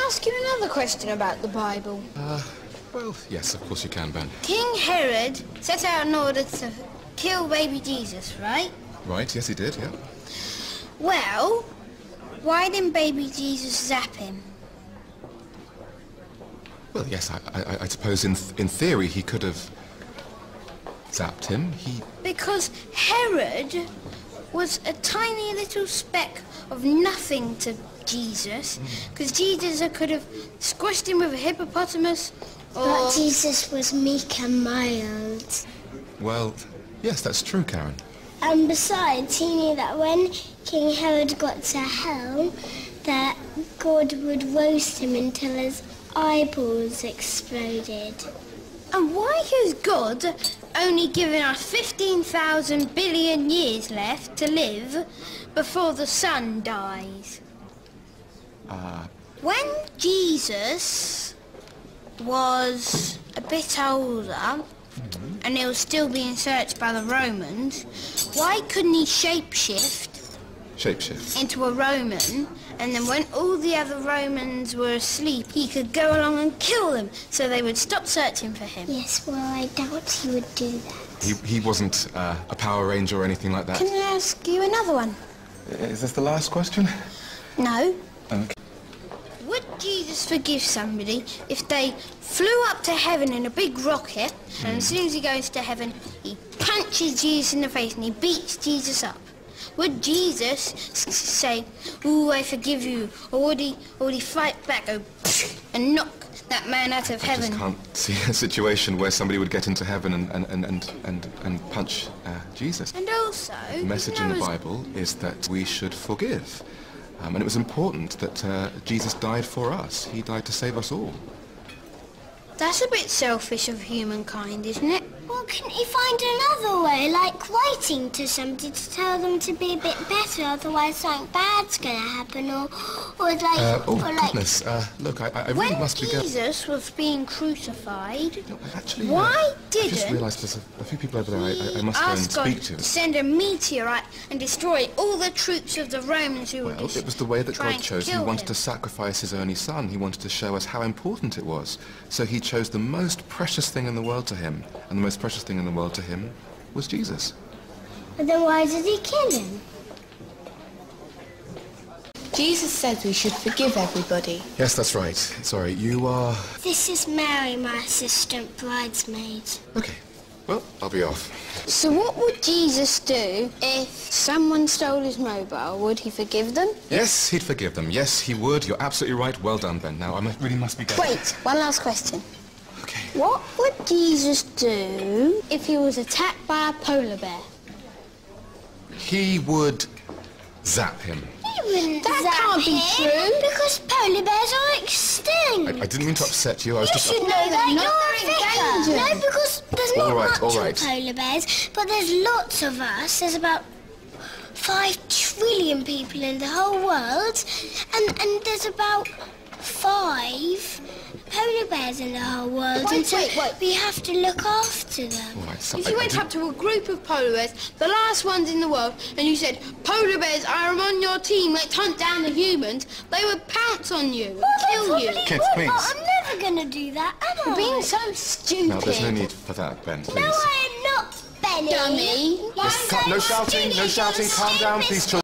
I ask you another question about the Bible? Well, yes, of course you can, Ben. King Herod set out in order to kill baby Jesus, right? Right, yes he did, yeah. Well, why didn't baby Jesus zap him? Well, yes, I suppose in theory he could have zapped him. Because Herod was a tiny little speck of nothing to Jesus, because Jesus could have squashed him with a hippopotamus, or... But Jesus was meek and mild. Well, yes, that's true, Karen. And besides, he knew that when King Herod got to hell, that God would roast him until his eyeballs exploded. And why has God only given us 15,000 billion years left to live before the sun dies? When Jesus was a bit older, and he was still being searched by the Romans, why couldn't he shapeshift into a Roman, and then when all the other Romans were asleep, he could go along and kill them, so they would stop searching for him? Yes, well, I doubt he would do that. He wasn't a Power Ranger or anything like that. Can I ask you another one? Is this the last question? No. Okay. Would Jesus forgive somebody if they flew up to heaven in a big rocket, and as soon as he goes to heaven, he punches Jesus in the face and he beats Jesus up? Would Jesus say, "Ooh, I forgive you," or would he fight back, go and knock that man out of heaven? I just can't see a situation where somebody would get into heaven and punch Jesus. And also, The message in the Bible is that we should forgive. And it was important that Jesus died for us. He died to save us all. That's a bit selfish of humankind, isn't it? Well, couldn't he find another way, like writing to somebody to tell them to be a bit better, otherwise something bad's going to happen, or goodness, look, I really must be... When Jesus was being crucified, No, actually, why I didn't just realised there's a few people over there I must go and ask God speak to. to send a meteorite and destroy all the troops of the Romans who were Well, it was the way that trying God chose. to He kill wanted him? to sacrifice his only son. He wanted to show us how important it was. So he chose the most precious thing in the world to him. And the most precious thing in the world to him was Jesus. But then why did he kill him? Jesus said we should forgive everybody. Yes, that's right. Sorry, you are... This is Mary, my assistant bridesmaid. Okay, well, I'll be off. So what would Jesus do if someone stole his mobile? Would he forgive them? Yes, he'd forgive them. Yes, he would. You're absolutely right. Well done, Ben. Now, really must be going. Wait, one last question. Okay. What would Jesus do if he was attacked by a polar bear? He would zap him. That can't be true. Because polar bears are extinct. I didn't mean to upset you. I was You just... should know that. You're a vicar. endangered. No, because there's All not right, much all of right. polar bears, but there's lots of us. There's about 5 trillion people in the whole world, and there's about 5 polar bears in the whole world, Wait, and so wait. we have to look after them. All right, so If you went up to a group of polar bears, the last ones in the world, and you said, "Polar bears, I am on your team, let's hunt down the humans," they would pounce on you and kill you. Kids, please. I'm never going to do that, am I? You're being so stupid. No, there's no need for that, Ben, please. No, I am not, Benny. Dummy. You're No shouting, no shouting. Calm down, please, children.